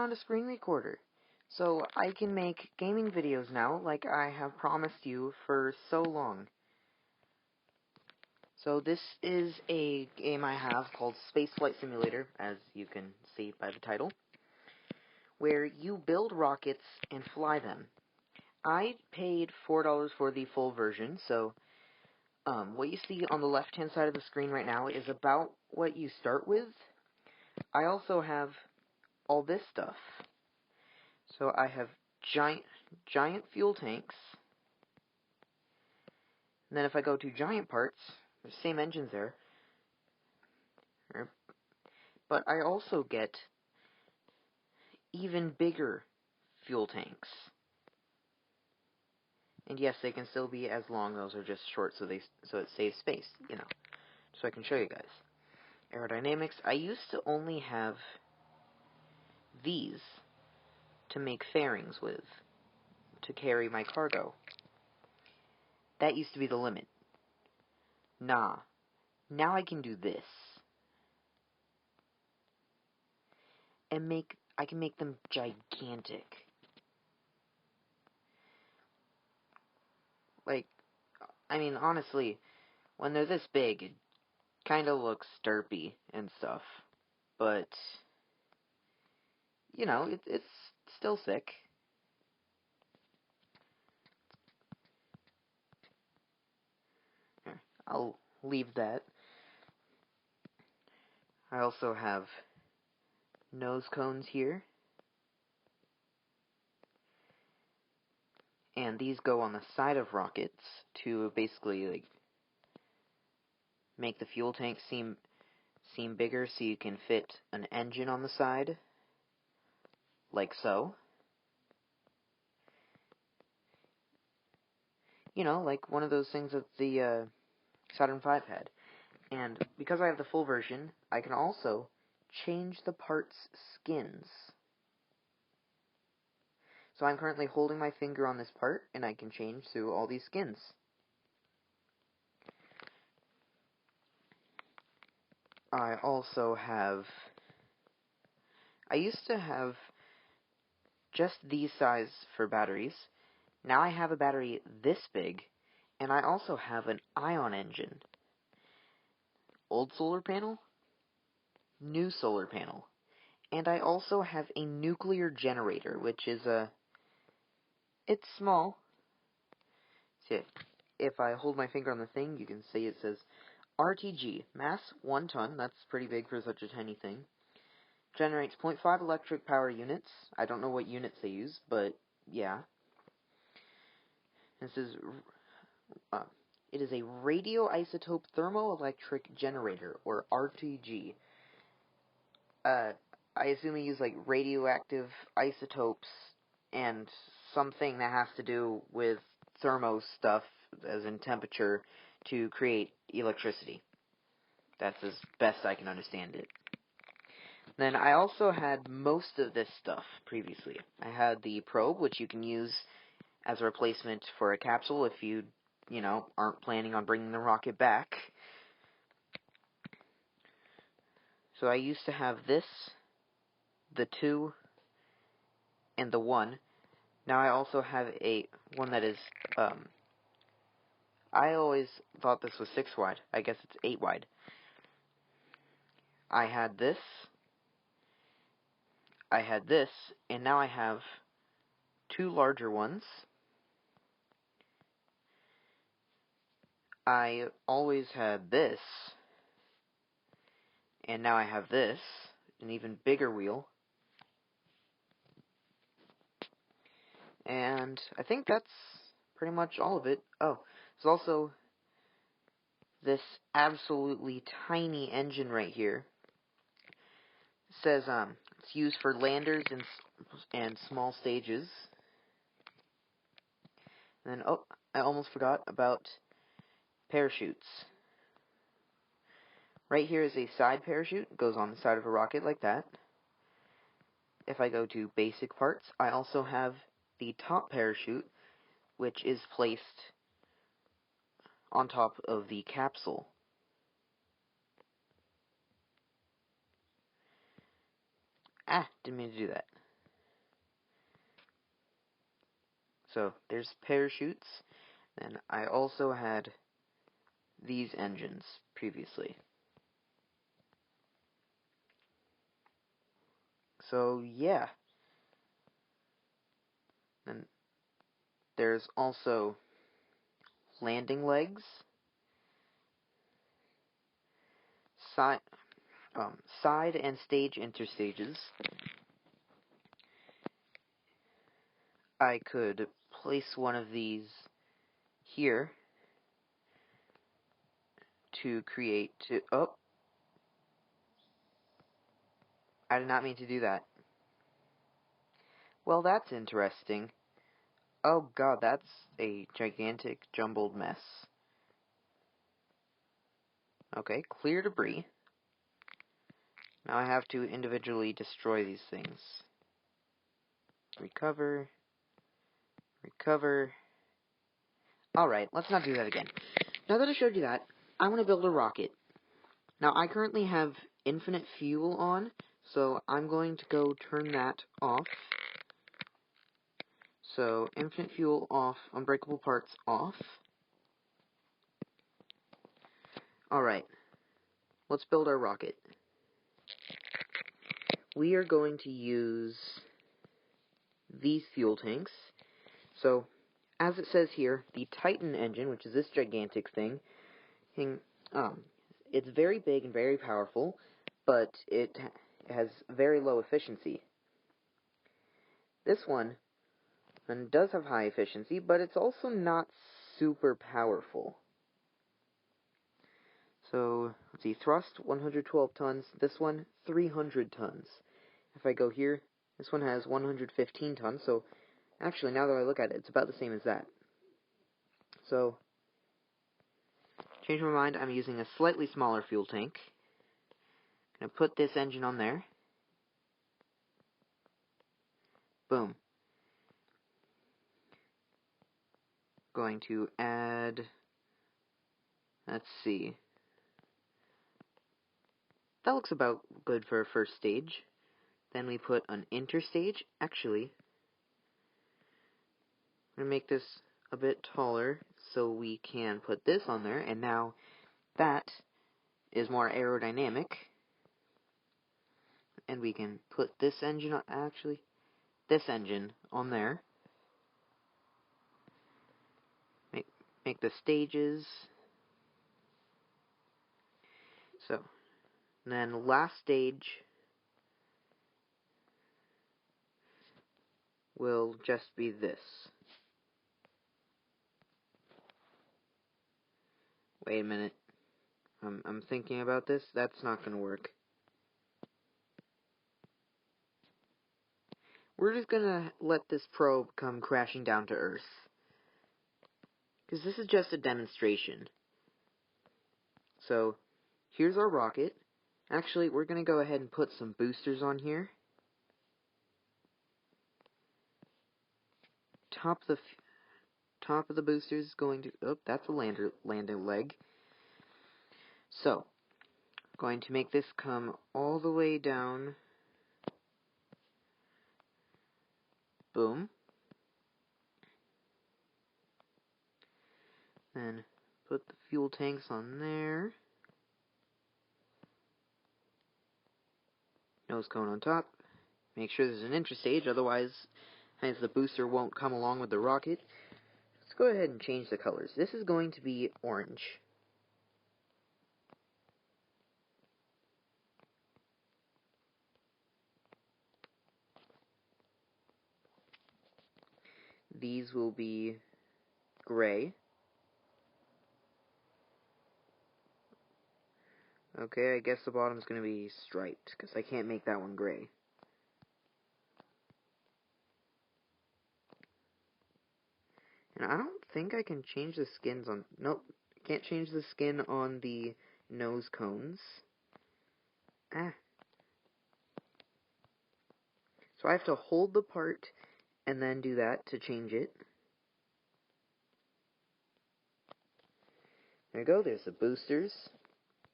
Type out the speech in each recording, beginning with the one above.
found a screen recorder, so I can make gaming videos now like I have promised you for so long. So this is a game I have called Spaceflight Simulator, as you can see by the title, where you build rockets and fly them. I paid $4 for the full version, so what you see on the left-hand side of the screen right now is about what you start with. I also have all this stuff. So I have giant fuel tanks. And then if I go to giant parts, the same engines there. But I also get even bigger fuel tanks. And yes, they can still be as long. Those are just short, so it saves space, you know. So I can show you guys. Aerodynamics. I used to only have these to make fairings with, to carry my cargo. That used to be the limit. Nah. Now I can do this. And I can make them gigantic. Like, I mean, honestly, when they're this big, it kinda looks derpy and stuff. But, you know, it's still sick. Here, I'll leave that. I also have nose cones here. And these go on the side of rockets to basically, like, make the fuel tank seem bigger so you can fit an engine on the side. Like so. You know, like one of those things that the Saturn V had. And because I have the full version, I can also change the parts' skins. So I'm currently holding my finger on this part, and I can change through all these skins. I also have... I used to have just these size for batteries. Now I have a battery this big, and I also have an ion engine. Old solar panel, new solar panel. And I also have a nuclear generator, which is it's small. See, if I hold my finger on the thing, you can see it says RTG, mass 1 ton, that's pretty big for such a tiny thing. Generates 0.5 electric power units. I don't know what units they use, but yeah. This is, it is a radioisotope thermoelectric generator, or RTG. I assume you use like radioactive isotopes and something that has to do with thermo stuff, as in temperature, to create electricity. That's as best I can understand it. Then I also had most of this stuff previously. I had the probe, which you can use as a replacement for a capsule if you know, aren't planning on bringing the rocket back. So I used to have this, the 2, and the 1. Now I also have one that is, I always thought this was 6 wide. I guess it's 8 wide. I had this, and now I have 2 larger ones. I always had this, and now I have this, an even bigger wheel. And I think that's pretty much all of it. Oh, there's also this absolutely tiny engine right here. It says it's used for landers and small stages. And then, oh, I almost forgot about parachutes. Right here is a side parachute. It goes on the side of a rocket like that. If I go to basic parts, I also have the top parachute, which is placed on top of the capsule. Didn't mean to do that. So there's parachutes, and I also had these engines previously. So yeah. And there's also landing legs, side and stage interstages. I could place one of these here to create oh, I did not mean to do that. Well, that's interesting. Oh god, that's a gigantic jumbled mess. Okay, clear debris. Now I have to individually destroy these things. Recover. Recover. Alright, let's not do that again. Now that I showed you that, I want to build a rocket. Now, I currently have infinite fuel on, so I'm going to go turn that off. So, infinite fuel off, unbreakable parts off. Alright, let's build our rocket. We are going to use these fuel tanks. So, as it says here, the Titan engine, which is this gigantic thing, it's very big and very powerful, but it has very low efficiency. This one does have high efficiency, but it's also not super powerful. So, let's see, thrust, 112 tons, this one, 300 tons. If I go here, this one has 115 tons, so actually, now that I look at it, it's about the same as that. So, change my mind, I'm using a slightly smaller fuel tank. I'm going to put this engine on there. Boom. Going to add, let's see, that looks about good for a first stage. Then we put an interstage. Actually, I'm going to make this a bit taller so we can put this on there, and now that is more aerodynamic. And we can put this engine on, this engine on there. Make the stages. So, then last stage will just be this. Wait a minute. I'm thinking about this. That's not going to work. We're just going to let this probe come crashing down to Earth. Because this is just a demonstration. So, here's our rocket. Actually, we're going to go ahead and put some boosters on here. Top of the booster is going to... Oh, that's a landing leg. So, going to make this come all the way down. Boom. Then put the fuel tanks on there. Nose cone on top. Make sure there's an interstage, otherwise the booster won't come along with the rocket. Let's go ahead and change the colors. This is going to be orange. These will be gray. Okay, I guess the bottom's going to be striped, because I can't make that one gray. And I don't think I can change the skins on... Nope, can't change the skin on the nose cones. So I have to hold the part and then do that to change it. There you go, there's the boosters.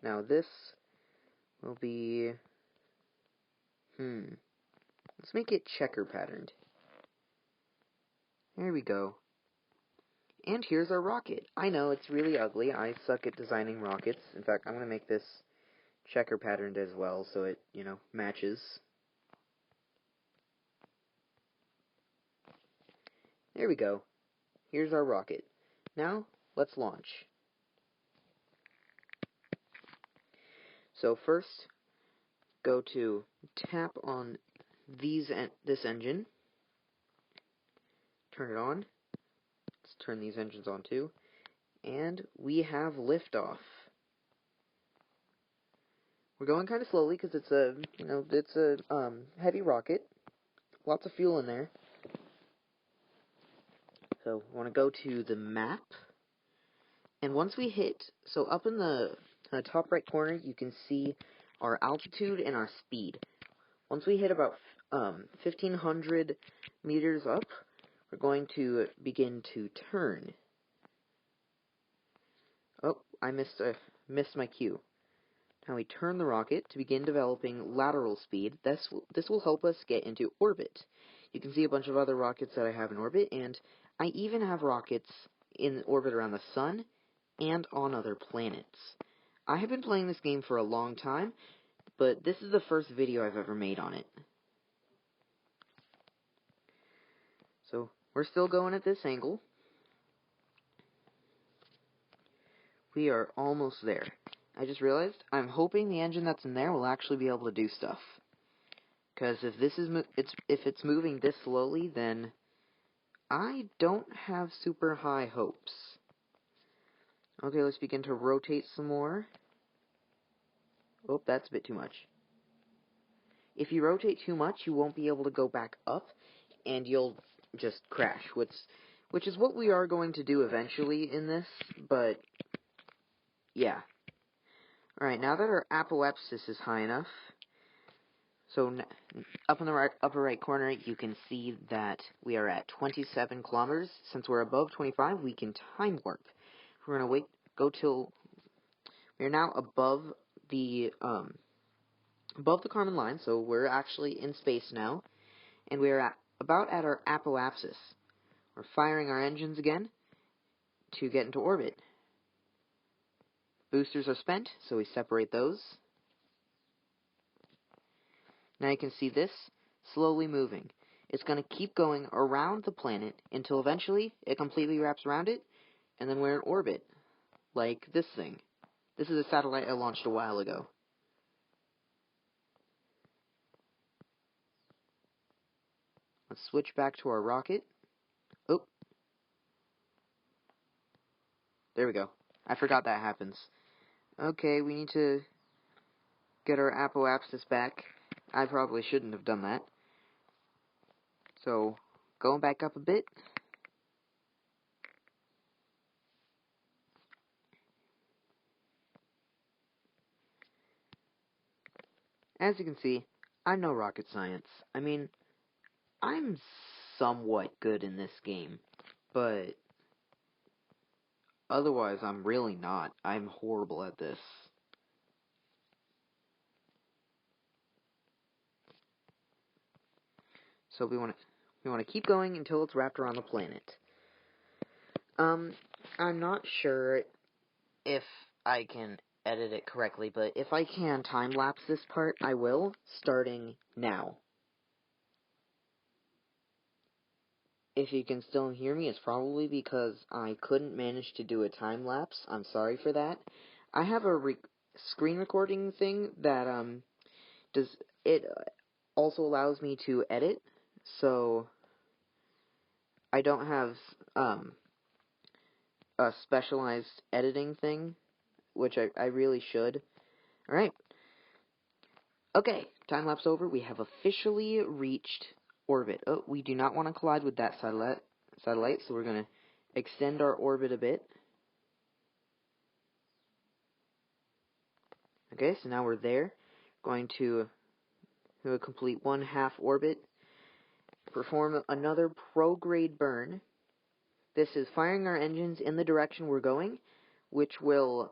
Now this will be... Let's make it checker patterned. There we go. And here's our rocket. I know, it's really ugly. I suck at designing rockets. In fact, I'm going to make this checker patterned as well so it, matches. There we go. Here's our rocket. Now, let's launch. So first, go to tap on this engine. Turn it on. Let's turn these engines on too. And we have liftoff. We're going kind of slowly because it's a heavy rocket. Lots of fuel in there. So we want to go to the map. And once we hit, so up in the top right corner, you can see our altitude and our speed. Once we hit about 1,500 meters up, we're going to begin to turn. Oh, I missed my cue. Now we turn the rocket to begin developing lateral speed. This will help us get into orbit. You can see a bunch of other rockets that I have in orbit, and I even have rockets in orbit around the sun and on other planets. I have been playing this game for a long time, but this is the first video I've ever made on it. So, we're still going at this angle. We are almost there. I just realized I'm hoping the engine that's in there will actually be able to do stuff. Because if it's moving this slowly, then I don't have super high hopes. Okay, let's begin to rotate some more. Oh, that's a bit too much. If you rotate too much, you won't be able to go back up, and you'll just crash, which is what we are going to do eventually in this, but yeah. Alright, now that our apoapsis is high enough, so up in the upper right corner, you can see that we are at 27 kilometers. Since we're above 25, we can time warp. We're going to go till we are now above the Kármán line, so we're actually in space now, and we are about at our apoapsis. We're firing our engines again to get into orbit. Boosters are spent, so we separate those. Now you can see this slowly moving. It's going to keep going around the planet until eventually it completely wraps around it, and then we're in orbit, like this thing. This is a satellite I launched a while ago. Let's switch back to our rocket. Oh. There we go. I forgot that happens. Okay, we need to get our apoapsis back. I probably shouldn't have done that. So, going back up a bit. As you can see, I'm no rocket science. I mean, I'm somewhat good in this game, but otherwise I'm really not. I'm horrible at this. So we want to keep going until it's wrapped around the planet. I'm not sure if I can edit it correctly, but if I can time-lapse this part, I will, starting now. If you can still hear me, it's probably because I couldn't manage to do a time-lapse. I'm sorry for that. I have a screen recording thing that, also allows me to edit, so I don't have, a specialized editing thing, which I really should. Alright. Okay, time-lapse over. We have officially reached orbit. Oh, we do not want to collide with that satellite, so we're going to extend our orbit a bit. Okay, so now we're there. Going to do a complete 1/2 orbit. Perform another prograde burn. This is firing our engines in the direction we're going, which will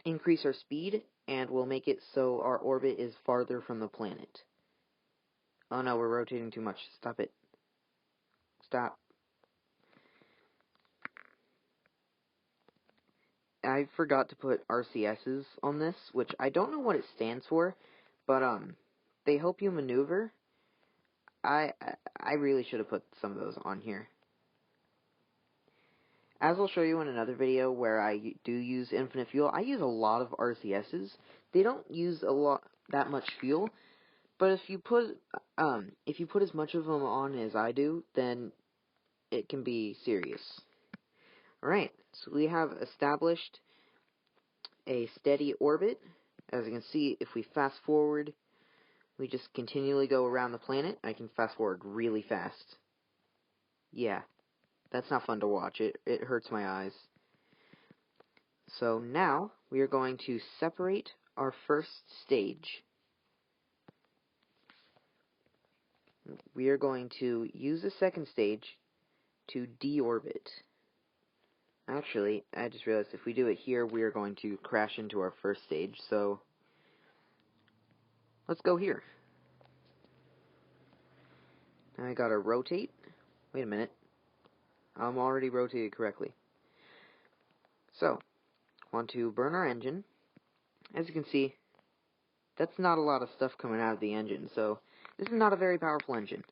increase our speed and will make it so our orbit is farther from the planet. Oh no, we're rotating too much. Stop it. Stop. I forgot to put RCSs on this, which I don't know what it stands for, but they help you maneuver. I really should have put some of those on here. As I'll show you in another video where I do use infinite fuel, I use a lot of RCSs. They don't use that much fuel, but if you put as much of them on as I do, then it can be serious. Alright, so we have established a steady orbit. As you can see, if we fast forward, we just continually go around the planet. I can fast forward really fast. Yeah, that's not fun to watch. It hurts my eyes. So now, we are going to separate our first stage. We are going to use the second stage to deorbit. Actually, I just realized if we do it here, we are going to crash into our first stage, so let's go here. Now I gotta rotate. Wait a minute. I'm already rotated correctly. So, want to burn our engine. As you can see, that's not a lot of stuff coming out of the engine, so this is not a very powerful engine.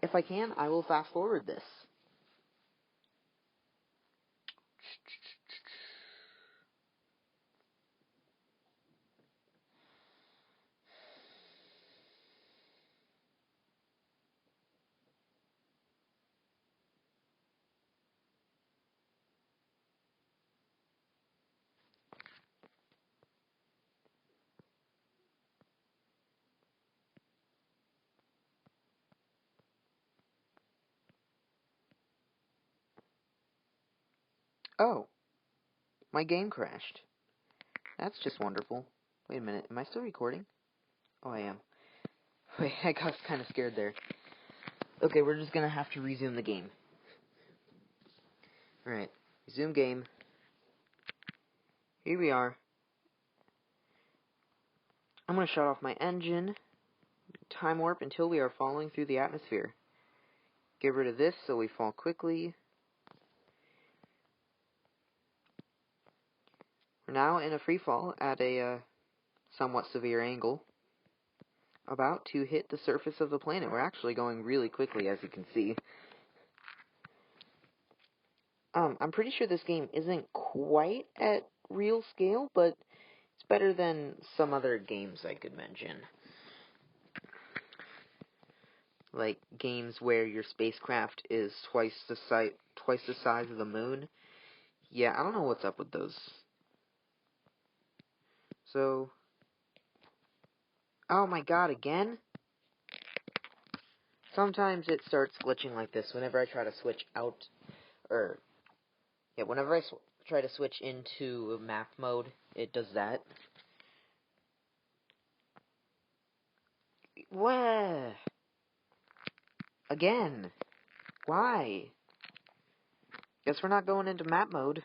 If I can, I will fast forward this. Oh, my game crashed. That's just wonderful. Wait a minute, am I still recording? Oh, I am. Wait, I got kind of scared there. Okay, we're just gonna have to resume the game. Alright, resume game. Here we are. I'm gonna shut off my engine, time warp until we are falling through the atmosphere. Get rid of this so we fall quickly. We're now in a free fall at a somewhat severe angle, about to hit the surface of the planet. We're actually going really quickly, as you can see. I'm pretty sure this game isn't quite at real scale, but it's better than some other games I could mention. Like games where your spacecraft is twice the size of the moon. Yeah, I don't know what's up with those. So, oh my god, again? Sometimes it starts glitching like this whenever I try to switch out, whenever I try to switch into map mode, it does that. What? Again? Why? Guess we're not going into map mode.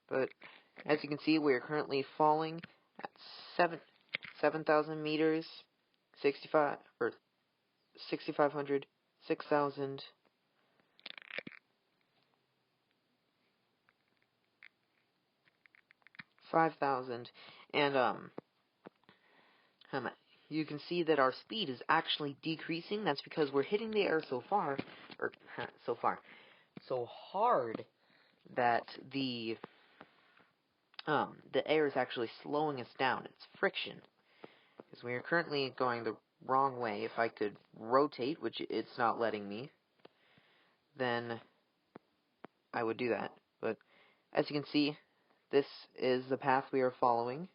But, as you can see, we are currently falling at 7,000 meters, 6,500, 6,000. 5,000, and you can see that our speed is actually decreasing. That's because we're hitting the air so hard that the air is actually slowing us down. It's friction, because we are currently going the wrong way. If I could rotate, which it's not letting me, then I would do that. But as you can see, this is the path we are following.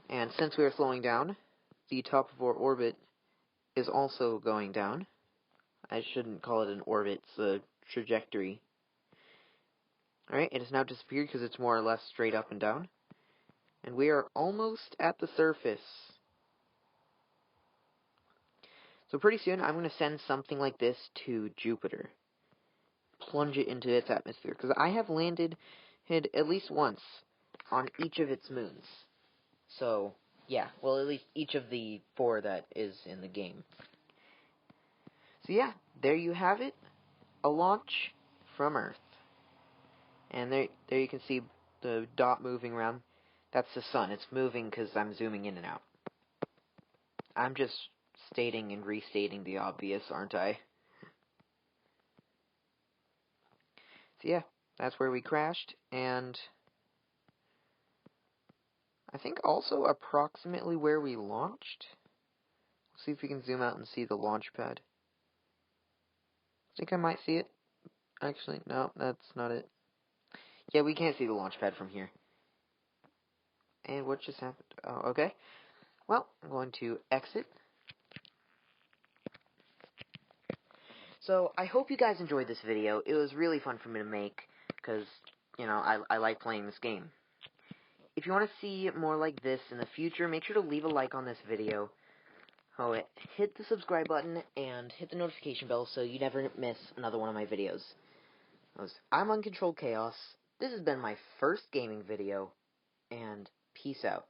And since we are slowing down, the top of our orbit is also going down. I shouldn't call it an orbit, it's a trajectory. Alright, it has now disappeared because it's more or less straight up and down. And we are almost at the surface. So pretty soon, I'm going to send something like this to Jupiter. Plunge it into its atmosphere. Because I have landed at least once on each of its moons. So, yeah, well, at least each of the 4 that is in the game. So yeah, there you have it. A launch from Earth. And there you can see the dot moving around. That's the sun. It's moving because I'm zooming in and out. I'm just stating and restating the obvious, aren't I? So yeah, that's where we crashed, and I think also approximately where we launched. Let's see if we can zoom out and see the launch pad. I think I might see it. Actually, no, that's not it. Yeah, we can't see the launch pad from here. And what just happened? Oh, okay. Well, I'm going to exit. So, I hope you guys enjoyed this video. It was really fun for me to make, because, you know, I like playing this game. If you want to see more like this in the future, make sure to leave a like on this video. Oh, hit the subscribe button, and hit the notification bell so you never miss another one of my videos. I'm Uncontrolled Chaos. This has been my first gaming video, and peace out.